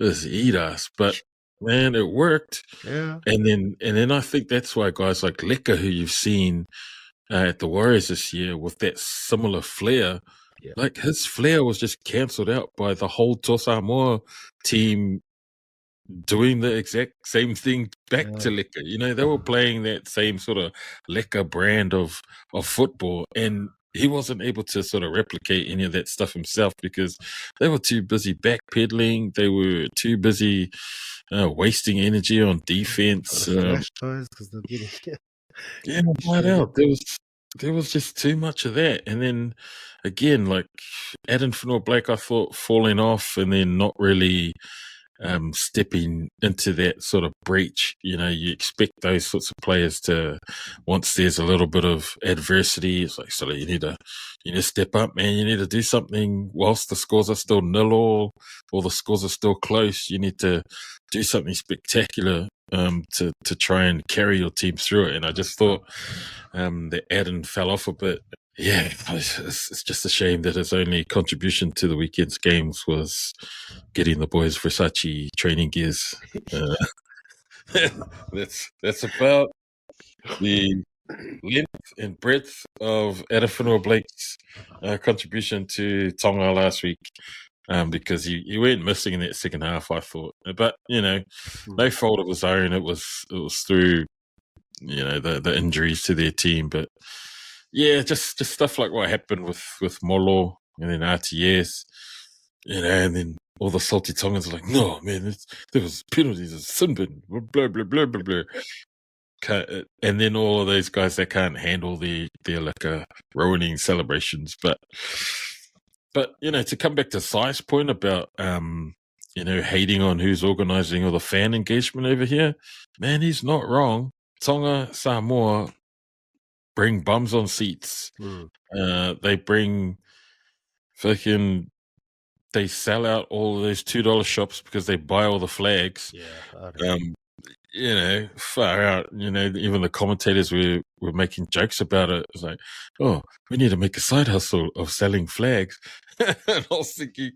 this eat-ass. But man, it worked. Yeah. And then I think that's why guys like Leka, who you've seen at the Warriors this year with that similar flair, like his flair was just cancelled out by the whole Toa Samoa team doing the exact same thing back to Leka. They were playing that same sort of Leka brand of football, and he wasn't able to sort of replicate any of that stuff himself because they were too busy backpedaling. They were too busy wasting energy on defense. Flash guys, because they're getting yeah, flat out. There was just too much of that, and then again, like Adam Blake, I thought falling off, and then not really stepping into that sort of breach. You expect those sorts of players to, once there's a little bit of adversity, it's like, so you need to step up, man. You need to do something whilst the scores are still 0-0 or the scores are still close. You need to do something spectacular to try and carry your team through it. And I just thought that Adam fell off a bit. Yeah, it's just a shame that his only contribution to the weekend's games was getting the boys Versace training gears. That's about the length and breadth of Adafino Blake's contribution to Tonga last week. Because he went missing in that second half, I thought. But no fault of his own. It was through the injuries to their team, but. Yeah, just stuff like what happened with Molo and then RTS, and then all the salty Tongans are like, no, man, there was penalties, it's sin bin, blah, blah, blah, blah, blah. And then all of those guys that can't handle their like ruining celebrations. But to come back to Sai's point about hating on who's organising all the fan engagement over here, man, he's not wrong. Tonga, Samoa bring bums on seats. They bring they sell out all of those $2 shops because they buy all the flags. Far out. Even the commentators were making jokes about it. It's like, oh, we need to make a side hustle of selling flags. And I was thinking,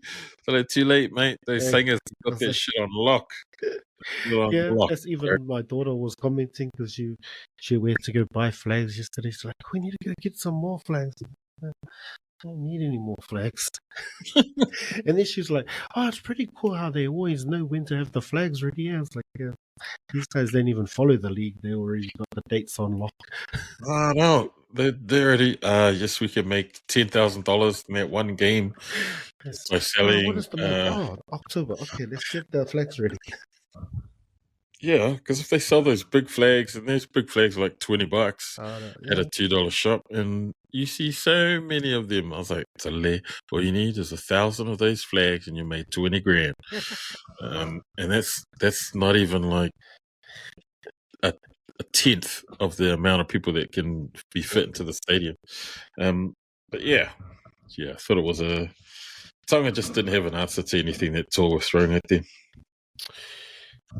too late, mate. Those singers got that shit on lock. That's even my daughter was commenting because she went to go buy flags yesterday. She's like, we need to go get some more flags. I don't need any more flags. And then she's like, oh, it's pretty cool how they always know when to have the flags ready. I was like, these guys don't even follow the league. They already got the dates on lock. Oh, no. They already, yes, we can make $10,000 in that one game by selling. What is the month? October. Okay, let's get the flags ready. Yeah, because if they sell those big flags, and those big flags are like $20 at a $2 shop, and you see so many of them. I was like, "Tale, all you need is 1,000 of those flags, and you made 20 grand." And that's not even like a tenth of the amount of people that can be fit into the stadium. But yeah, I thought it was Tonga just didn't have an answer to anything that Toa was throwing at them.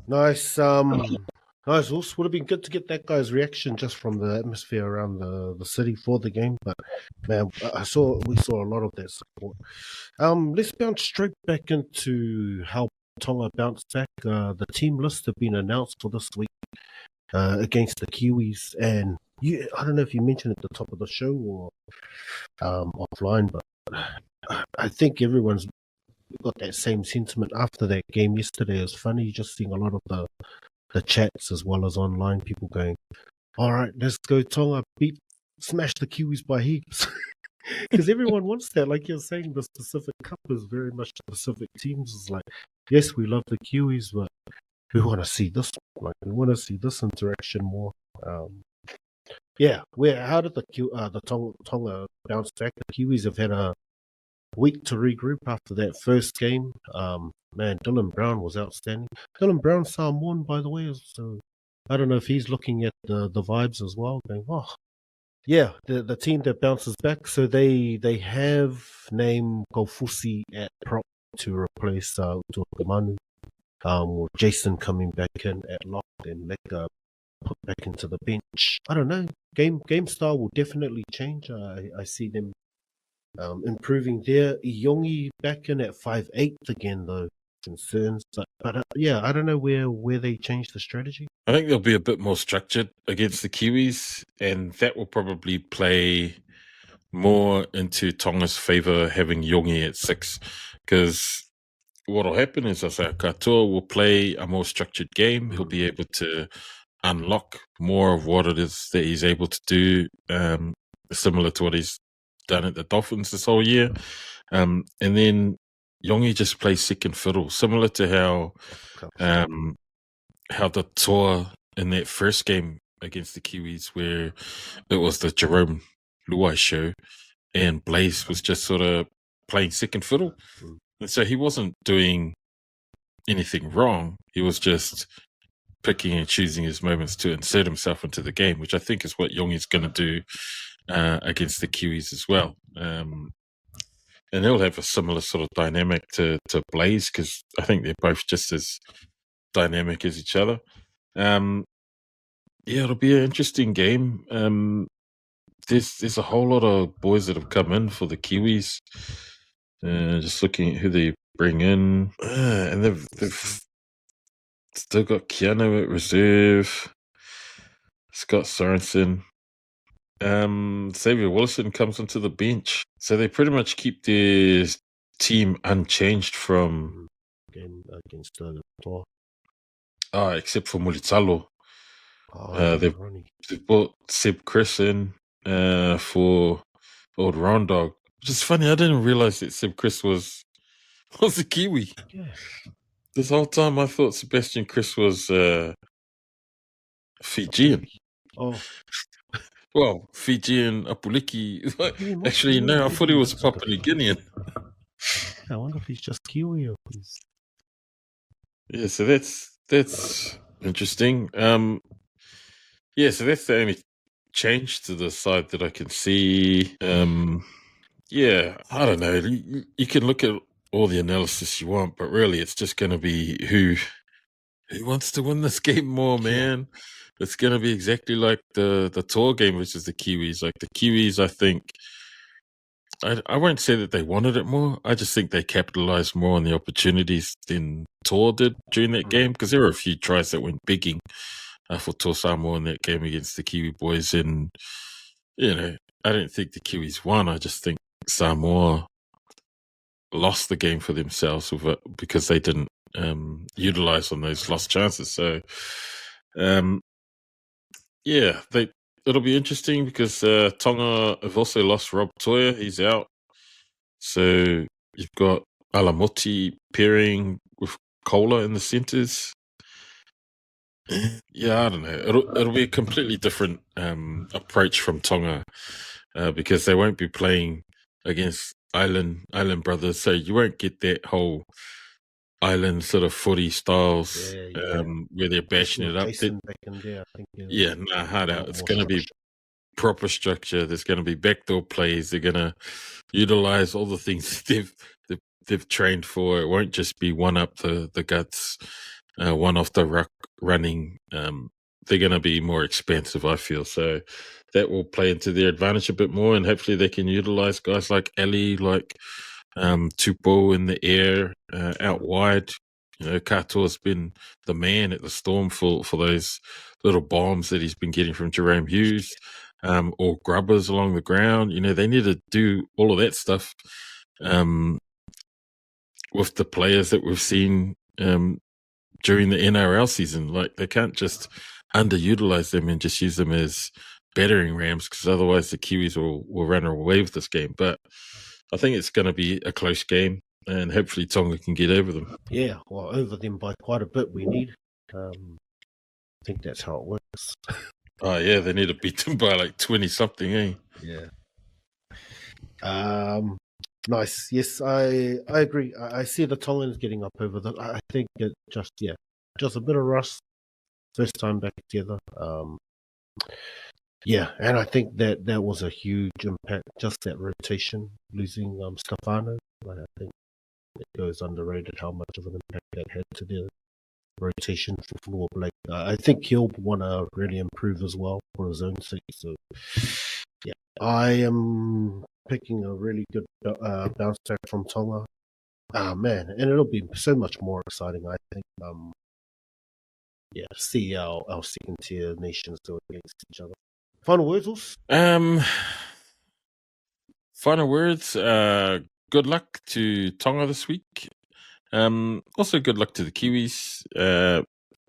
Nice. Nice. Also, would have been good to get that guy's reaction just from the atmosphere around the city for the game. But man, we saw a lot of that support. Let's bounce straight back into how Tonga bounced back. The team lists have been announced for this week against the Kiwis, and I don't know if you mentioned at the top of the show or offline, but I think everyone's got that same sentiment after that game yesterday. It was funny just seeing a lot of the chats as well as online people going, "All right, let's go Tonga, smash the Kiwis by heaps." Because everyone wants that. Like you're saying, the Pacific Cup is very much the Pacific teams. It's like, yes, we love the Kiwis, but we want to see this. Like, we want to see this interaction more. How did the Tonga bounce back? The Kiwis have had a week to regroup after that first game. Man, Dylan Brown was outstanding. Dylan Brown Samoan, by the way, so I don't know if he's looking at the vibes as well, going, oh, yeah, the team that bounces back. So they have named Kofusi at prop to replace Utokamanu. With Jason coming back in at lock and Leka put back into the bench. I don't know. Game style will definitely change. I see them improving there. Iongi back in at 5'8" again, though. Concerns. But I don't know where they changed the strategy. I think they'll be a bit more structured against the Kiwis, and that will probably play more into Tonga's favour having Iongi at 6. Because what will happen is Katoa will play a more structured game. He'll be able to unlock more of what it is that he's able to do, similar to what he's done at the Dolphins this whole year. And then Iongi just plays second fiddle, similar to how the Toa in that first game against the Kiwis, where it was the Jerome Luai show, and Blaze was just sort of playing second fiddle. And so he wasn't doing anything wrong. He was just picking and choosing his moments to insert himself into the game, which I think is what Iongi's going to do against the Kiwis as well. And they'll have a similar sort of dynamic to Blaze, because I think they're both just as dynamic as each other. It'll be an interesting game. There's a whole lot of boys that have come in for the Kiwis. Just looking at who they bring in, and they've still got Keanu at reserve. Scott Sorensen. Xavier Willison comes onto the bench. So they pretty much keep their team unchanged from game against the Toa. Except for Mulitalo. They've brought Seb Chris in for old Round Dog. Which is funny, I didn't realize that Seb Chris was a Kiwi. Yeah. This whole time I thought Sebastian Chris was Fijian. Oh. Well, Fijian Apuliki. Actually, no, I thought he was Papua New Guinean. I wonder if he's just Kiwi or he's... Yeah, so that's interesting. So that's the only change to the side that I can see. I don't know. You can look at all the analysis you want, but really it's just going to be who wants to win this game more, man. It's going to be exactly like the Tour game, which is the Kiwis. Like the Kiwis, I think, I won't say that they wanted it more. I just think they capitalized more on the opportunities than Tour did during that game, because there were a few tries that went bigging for Toa Samoa in that game against the Kiwi boys. And, I don't think the Kiwis won. I just think Samoa lost the game for themselves because they didn't utilize on those lost chances. So, it'll be interesting because Tonga have also lost Rob Toya. He's out. So you've got Alamoti pairing with Kola in the centres. Yeah, I don't know. It'll be a completely different approach from Tonga because they won't be playing against island brothers, so you won't get that whole island sort of footy styles where they're bashing Especially it with up. Jason back in there, I think Yeah, nah, hard a out. lot It's more going to be structure. proper structure. There's going to be backdoor plays. They're going to utilize all the things they've trained for. It won't just be one up the guts, one off the ruck running. They're going to be more expansive, I feel. So that will play into their advantage a bit more, and hopefully they can utilize guys like Ali, like Tupou in the air, out wide. You know, Katoa's been the man at the Storm for those little bombs that he's been getting from Jerome Hughes, or grubbers along the ground. You know, they need to do all of that stuff with the players that we've seen during the NRL season. Like, they can't just underutilize them and just use them as battering rams, because otherwise the Kiwis will run away with this game. But I think it's going to be a close game, and hopefully Tonga can get over them. Yeah, well, over them by quite a bit. We need. I think that's how it works. Oh yeah, they need to beat them by like 20 something, eh? Yeah. Nice. Yes, I agree. I see the Tongans getting up over that. I think it just a bit of rust. First time back together. Yeah, and I think that was a huge impact. Just that rotation, losing Stefano. I think it goes underrated how much of an impact that had to their rotation for Floor Blake. I think he'll want to really improve as well for his own sake. So, yeah, I am picking a really good bounce back from Tonga. Man, and it'll be so much more exciting, I think. See our second tier nations go against each other. Final words, Urs? Final words. Good luck to Tonga this week. Also, good luck to the Kiwis.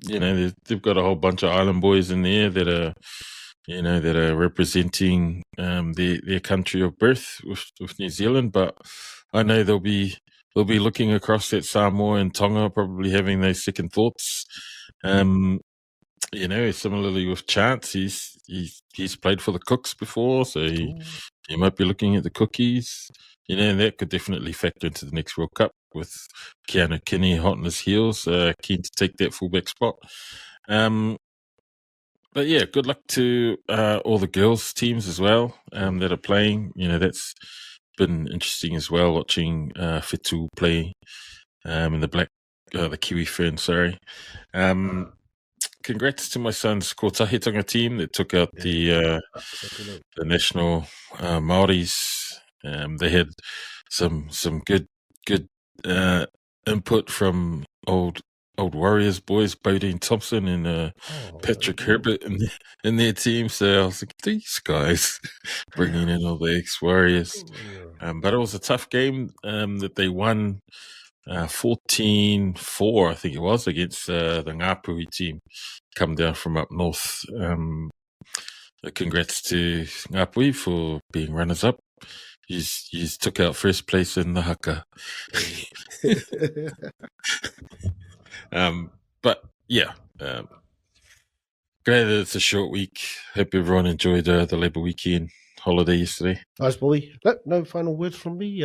You know, they've got a whole bunch of island boys in there that are representing their country of birth with New Zealand. But I know they'll be looking across at Samoa and Tonga, probably having those second thoughts. You know, similarly with Chance, he's played for the Cooks before, so he might be looking at the Cookies. You know, and that could definitely factor into the next World Cup with Keanu Kinney hot on his heels, keen to take that fullback spot. But yeah, good luck to all the girls teams as well that are playing. You know, that's been interesting as well, watching Fitu play in the Kiwi Fern, sorry. Congrats to my son's Kotahi team that took out the national Maoris. They had some good input from old Warriors boys, Bodine Thompson and Patrick Herbert in their team. So I was like, these guys bringing in all the ex-Warriors. But it was a tough game that they won 14-4, I think it was, against the Ngāpuhi team, come down from up north. Congrats to Ngāpuhi for being runners-up. You took out first place in the haka. But yeah, glad that it's a short week. Hope everyone enjoyed the Labour weekend holiday yesterday. Nice, Bobby. No final words from me.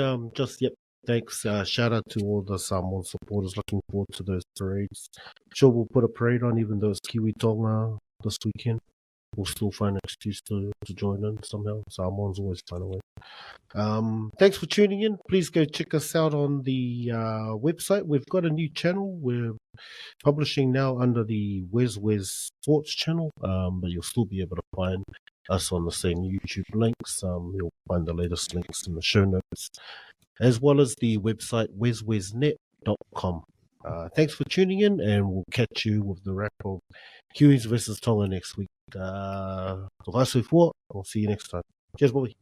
Thanks. Shout out to all the Samoan supporters. Looking forward to those parades. Sure, we'll put a parade on, even though it's Kiwi Tonga this weekend. We'll still find an excuse to join in somehow. Samoans always find a way. Thanks for tuning in. Please go check us out on the website. We've got a new channel. We're publishing now under the WesWes Sports channel, but you'll still be able to find us on the same YouTube links. You'll find the latest links in the show notes, as well as the website WesWesNet.com. Thanks for tuning in, and we'll catch you with the wrap of Kiwis versus Tonga next week. I'll see you next time. Cheers, Bobby.